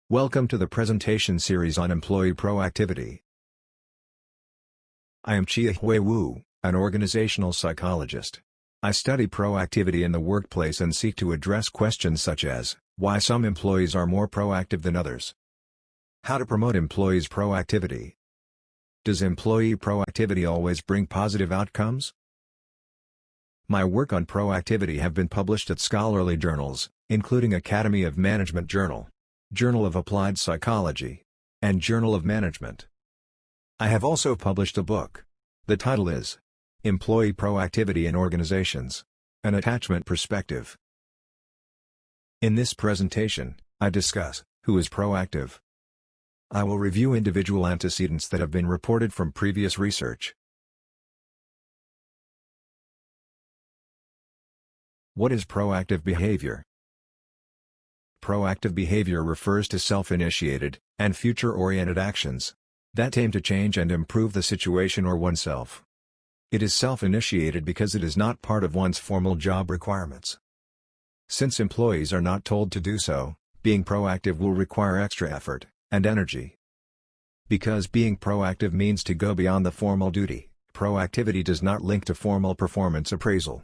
Welcome to the presentation series on employee proactivity. I am Chia-huei, an organizational psychologist. I study proactivity in the workplace and seek to address questions such as, why some employees are more proactive than others? How to promote employees' proactivity? Does employee proactivity always bring positive outcomes? My work on proactivity have been published at scholarly journals, including Academy of Management Journal, Journal of Applied Psychology, and Journal of Management. I have also published a book. The title is Employee Proactivity in Organizations: An Attachment Perspective. In this presentation, I discuss who is proactive. I will review individual antecedents that have been reported from previous research. What is proactive behavior? Proactive behavior refers to self-initiated and future-oriented actions that aim to change and improve the situation or oneself. It is self-initiated because it is not part of one's formal job requirements. Since employees are not told to do so, being proactive will require extra effort and energy. Because being proactive means to go beyond the formal duty, proactivity does not link to formal performance appraisal.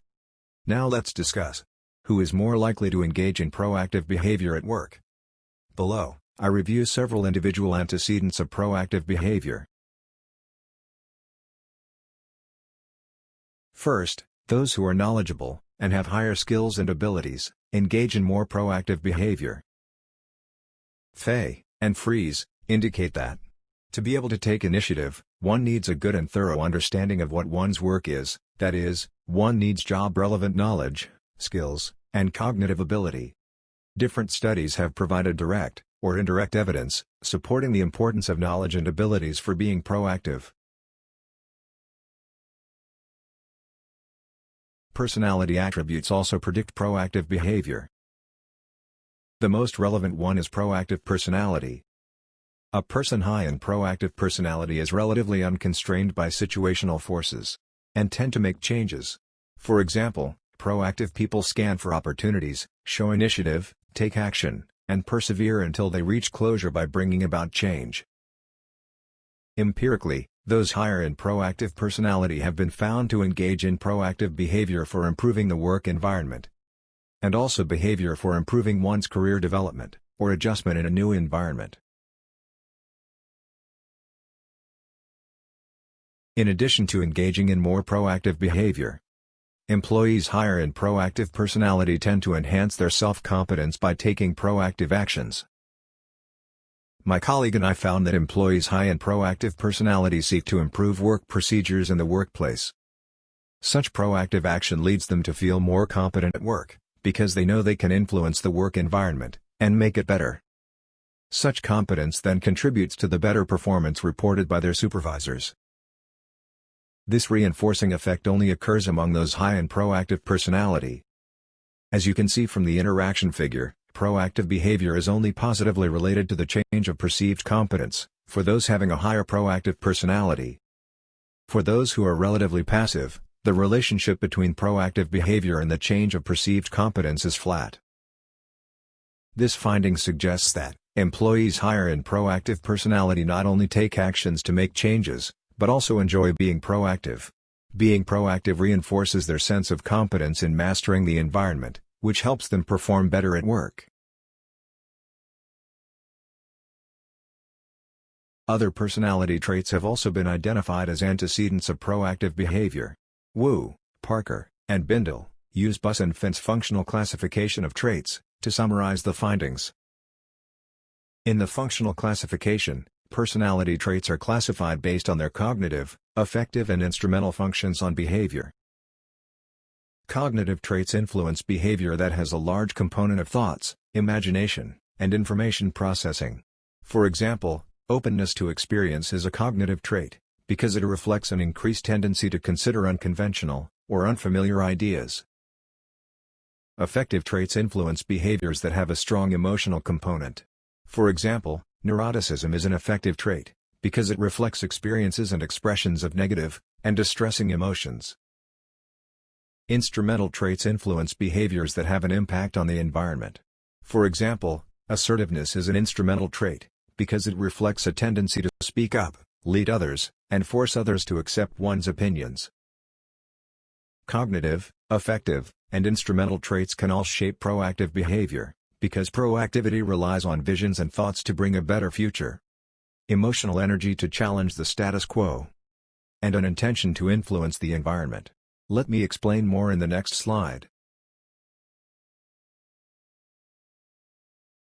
Now let's discuss who is more likely to engage in proactive behavior at work. Below, I review several individual antecedents of proactive behavior. First, those who are knowledgeable and have higher skills and abilities engage in more proactive behavior. Fay and Fries indicate that to be able to take initiative, one needs a good and thorough understanding of what one's work is, that is, one needs job-relevant knowledge, skills, and cognitive ability. Different studies have provided direct or indirect evidence supporting the importance of knowledge and abilities for being proactive. Personality attributes also predict proactive behavior. The most relevant one is proactive personality. A person high in proactive personality is relatively unconstrained by situational forces and tend to make changes. For example, proactive people scan for opportunities, show initiative, take action, and persevere until they reach closure by bringing about change. Empirically, those higher in proactive personality have been found to engage in proactive behavior for improving the work environment, and also behavior for improving one's career development or adjustment in a new environment. In addition to engaging in more proactive behavior, employees higher in proactive personality tend to enhance their self-confidence by taking proactive actions. My colleague and I found that employees high in proactive personality seek to improve work procedures in the workplace. Such proactive action leads them to feel more competent at work, because they know they can influence the work environment and make it better. Such competence then contributes to the better performance reported by their supervisors. This reinforcing effect only occurs among those high in proactive personality. As you can see from the interaction figure, proactive behavior is only positively related to the change of perceived competence for those having a higher proactive personality. For those who are relatively passive, the relationship between proactive behavior and the change of perceived competence is flat. This finding suggests that employees higher in proactive personality not only take actions to make changes, but also enjoy being proactive. Being proactive reinforces their sense of competence in mastering the environment, which helps them perform better at work. Other personality traits have also been identified as antecedents of proactive behavior. Wu, Parker, and Bindle use Bus and Fent's functional classification of traits to summarize the findings. In the functional classification, personality traits are classified based on their cognitive, affective and instrumental functions on behavior. Cognitive traits influence behavior that has a large component of thoughts, imagination, and information processing. For example, openness to experience is a cognitive trait, because it reflects an increased tendency to consider unconventional, or unfamiliar ideas. Affective traits influence behaviors that have a strong emotional component. For example, neuroticism is an affective trait, because it reflects experiences and expressions of negative and distressing emotions. Instrumental traits influence behaviors that have an impact on the environment. For example, Assertiveness is an instrumental trait, because it reflects a tendency to speak up, lead others, and force others to accept one's opinions. Cognitive, affective, and instrumental traits can all shape proactive behavior, because proactivity relies on visions and thoughts to bring a better future. Emotional energy to challenge the status quo. And an intention to influence the environment. Let me explain more in the next slide.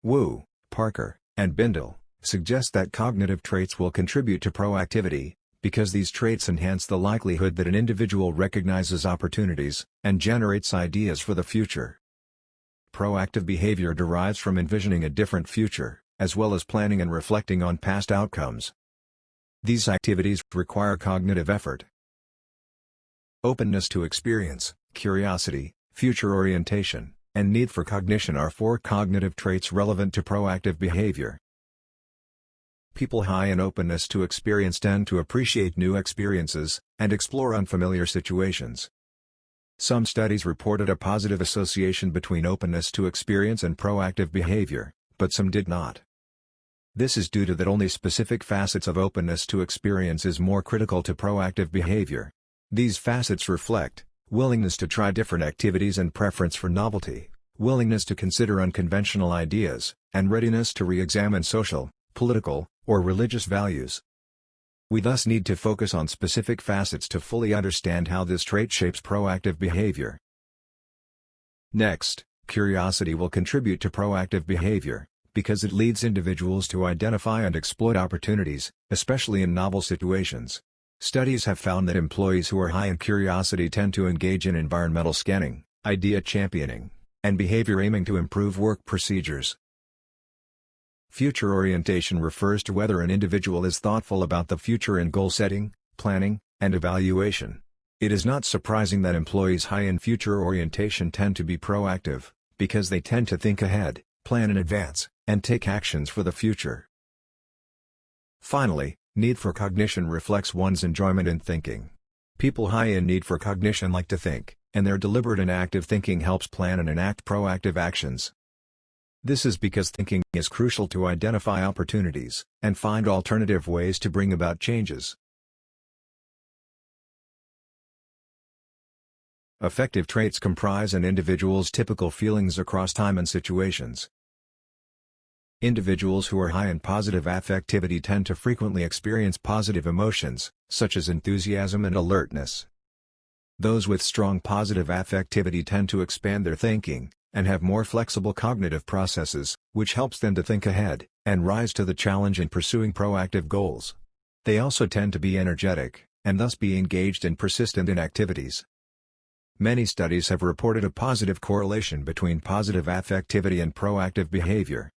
Wu, Parker, and Bindle suggest that cognitive traits will contribute to proactivity, because these traits enhance the likelihood that an individual recognizes opportunities and generates ideas for the future. Proactive behavior derives from envisioning a different future, as well as planning and reflecting on past outcomes. These activities require cognitive effort. Openness to experience, curiosity, future orientation, and need for cognition are 4 cognitive traits relevant to proactive behavior. People high in openness to experience tend to appreciate new experiences and explore unfamiliar situations. Some studies reported a positive association between openness to experience and proactive behavior, but some did not. This is due to that only specific facets of openness to experience is more critical to proactive behavior. These facets reflect willingness to try different activities and preference for novelty, willingness to consider unconventional ideas, and readiness to re-examine social, political, or religious values. We thus need to focus on specific facets to fully understand how this trait shapes proactive behavior. Next, curiosity will contribute to proactive behavior, because it leads individuals to identify and exploit opportunities, especially in novel situations. Studies have found that employees who are high in curiosity tend to engage in environmental scanning, idea championing, and behavior aiming to improve work procedures. Future orientation refers to whether an individual is thoughtful about the future in goal setting, planning, and evaluation. It is not surprising that employees high in future orientation tend to be proactive, because they tend to think ahead, plan in advance, and take actions for the future. Finally, need for cognition reflects one's enjoyment in thinking. People high in need for cognition like to think, and their deliberate and active thinking helps plan and enact proactive actions. This is because thinking is crucial to identify opportunities and find alternative ways to bring about changes. Affective traits comprise an individual's typical feelings across time and situations. Individuals who are high in positive affectivity tend to frequently experience positive emotions, such as enthusiasm and alertness. Those with strong positive affectivity tend to expand their thinking, and have more flexible cognitive processes, which helps them to think ahead, and rise to the challenge in pursuing proactive goals. They also tend to be energetic, and thus be engaged and persistent in activities. Many studies have reported a positive correlation between positive affectivity and proactive behavior.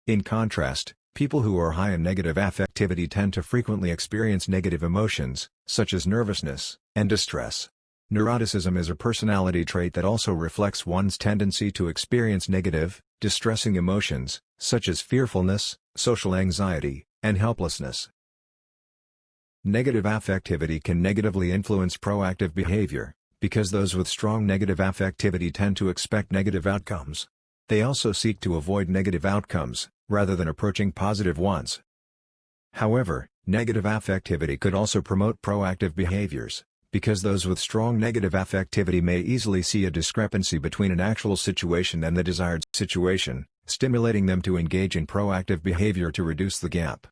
In contrast, people who are high in negative affectivity tend to frequently experience negative emotions, such as nervousness and distress. Neuroticism is a personality trait that also reflects one's tendency to experience negative, distressing emotions, such as fearfulness, social anxiety, and helplessness. Negative affectivity can negatively influence proactive behavior, because those with strong negative affectivity tend to expect negative outcomes. They also seek to avoid negative outcomes, rather than approaching positive ones. However, negative affectivity could also promote proactive behaviors, because those with strong negative affectivity may easily see a discrepancy between an actual situation and the desired situation, stimulating them to engage in proactive behavior to reduce the gap.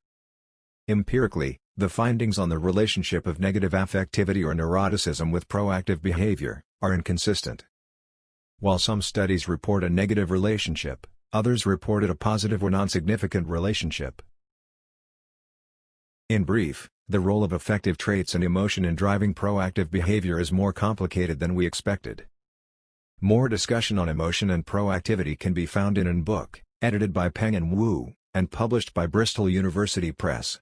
Empirically, the findings on the relationship of negative affectivity or neuroticism with proactive behavior are inconsistent. While some studies report a negative relationship, others reported a positive or non-significant relationship. In brief, the role of affective traits and emotion in driving proactive behavior is more complicated than we expected. More discussion on emotion and proactivity can be found in an book, edited by Peng and Wu, and published by Bristol University Press.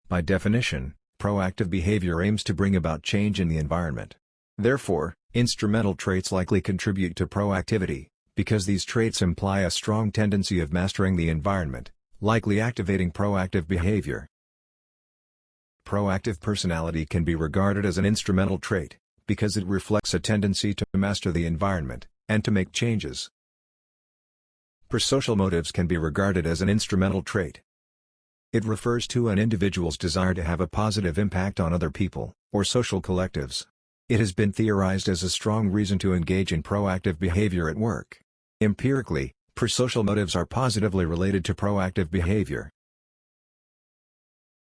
By definition, proactive behavior aims to bring about change in the environment. Therefore, instrumental traits likely contribute to proactivity, because these traits imply a strong tendency of mastering the environment, likely activating proactive behavior. Proactive personality can be regarded as an instrumental trait, because it reflects a tendency to master the environment, and to make changes. Prosocial motives can be regarded as an instrumental trait. It refers to an individual's desire to have a positive impact on other people, or social collectives. It has been theorized as a strong reason to engage in proactive behavior at work. Empirically, prosocial motives are positively related to proactive behavior.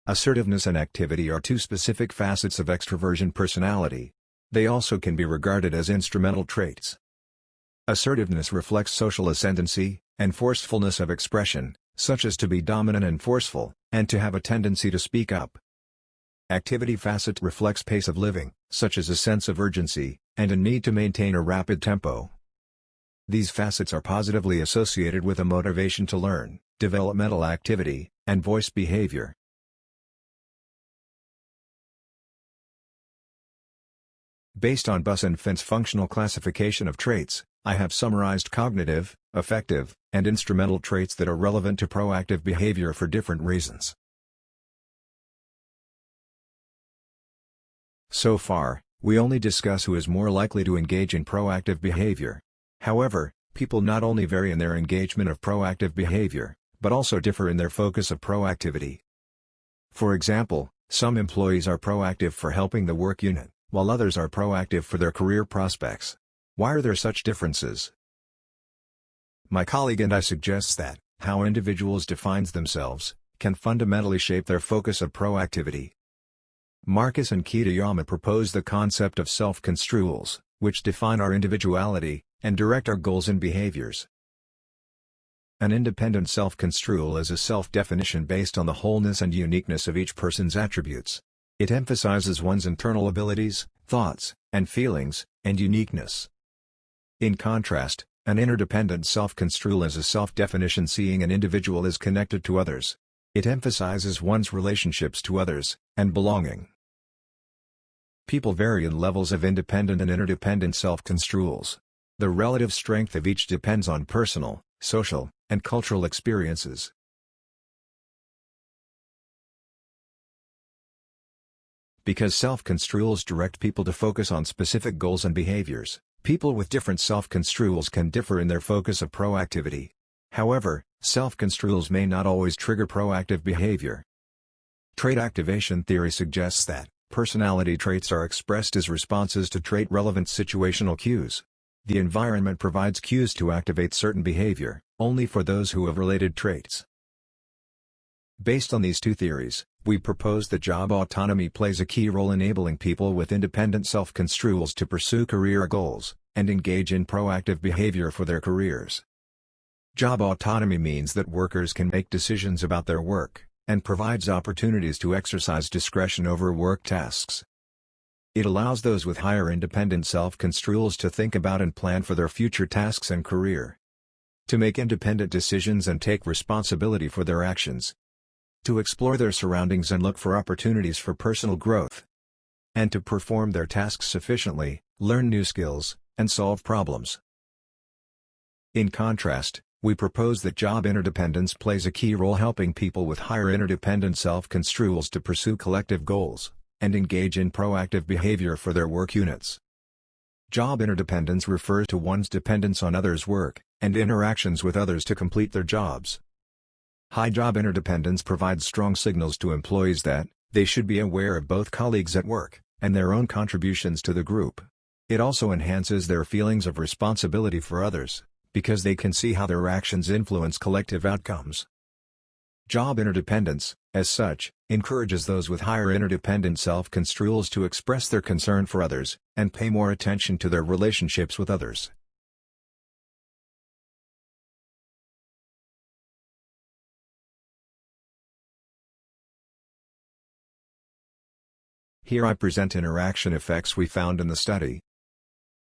Assertiveness and activity are two specific facets of extroversion personality. They also can be regarded as instrumental traits. Assertiveness reflects social ascendancy, and forcefulness of expression, such as to be dominant and forceful, and to have a tendency to speak up. Activity facet reflects pace of living, such as a sense of urgency, and a need to maintain a rapid tempo. These facets are positively associated with a motivation to learn, developmental activity, and voice behavior. Based on Buss and Finn's functional classification of traits, I have summarized cognitive, affective, and instrumental traits that are relevant to proactive behavior for different reasons. So far, we only discuss who is more likely to engage in proactive behavior. However, people not only vary in their engagement of proactive behavior, but also differ in their focus of proactivity. For example, some employees are proactive for helping the work unit, while others are proactive for their career prospects. Why are there such differences? My colleague and I suggest that how individuals define themselves can fundamentally shape their focus of proactivity. Marcus and Kitayama propose the concept of self-construals, which define our individuality and direct our goals and behaviors. An independent self-construal is a self-definition based on the wholeness and uniqueness of each person's attributes. It emphasizes one's internal abilities, thoughts, and feelings, and uniqueness. In contrast, an interdependent self-construal is a self-definition seeing an individual as connected to others. It emphasizes one's relationships to others, and belonging. People vary in levels of independent and interdependent self-construals. The relative strength of each depends on personal, social, and cultural experiences. Because self-construals direct people to focus on specific goals and behaviors, people with different self-construals can differ in their focus of proactivity. However, self-construals may not always trigger proactive behavior. Trait activation theory suggests that personality traits are expressed as responses to trait-relevant situational cues. The environment provides cues to activate certain behavior, only for those who have related traits. Based on these two theories, we propose that job autonomy plays a key role enabling people with independent self-construals to pursue career goals, and engage in proactive behavior for their careers. Job autonomy means that workers can make decisions about their work, and provides opportunities to exercise discretion over work tasks. It allows those with higher independent self-construals to think about and plan for their future tasks and career. To make independent decisions and take responsibility for their actions. To explore their surroundings and look for opportunities for personal growth. And to perform their tasks sufficiently, learn new skills, and solve problems. In contrast, we propose that job interdependence plays a key role helping people with higher interdependent self-construals to pursue collective goals, and engage in proactive behavior for their work units. Job interdependence refers to one's dependence on others' work, and interactions with others to complete their jobs. High job interdependence provides strong signals to employees that they should be aware of both colleagues at work, and their own contributions to the group. It also enhances their feelings of responsibility for others, because they can see how their actions influence collective outcomes. Job interdependence, as such, encourages those with higher interdependent self-construals to express their concern for others, and pay more attention to their relationships with others. Here I present interaction effects we found in the study.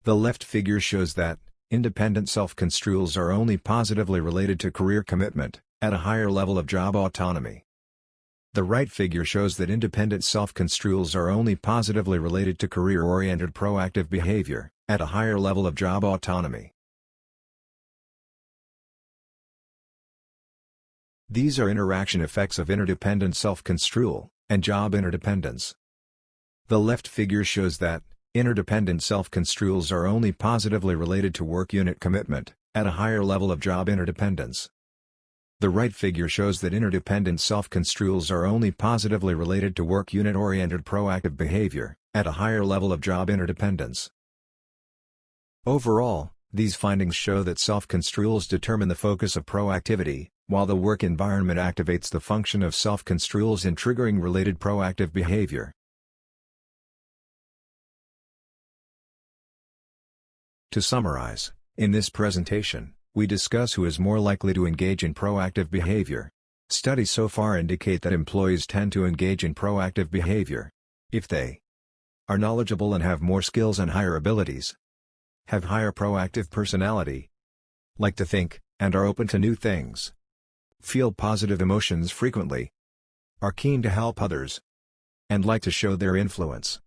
The left figure shows that independent self-construals are only positively related to career commitment, at a higher level of job autonomy. The right figure shows that independent self-construals are only positively related to career-oriented proactive behavior, at a higher level of job autonomy. These are interaction effects of interdependent self-construal, and job interdependence. The left figure shows that Interdependent self-construals are only positively related to work unit commitment, at a higher level of job interdependence. The right figure shows that interdependent self-construals are only positively related to work unit-oriented proactive behavior, at a higher level of job interdependence. Overall, these findings show that self-construals determine the focus of proactivity, while the work environment activates the function of self-construals in triggering related proactive behavior. To summarize, in this presentation, we discuss who is more likely to engage in proactive behavior. Studies so far indicate that employees tend to engage in proactive behavior if they are knowledgeable and have more skills and higher abilities, have higher proactive personality, like to think, and are open to new things, feel positive emotions frequently, are keen to help others, and like to show their influence.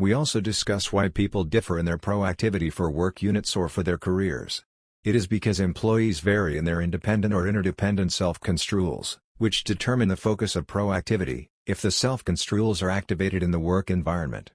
We also discuss why people differ in their proactivity for work units or for their careers. It is because employees vary in their independent or interdependent self-construals, which determine the focus of proactivity, if the self-construals are activated in the work environment.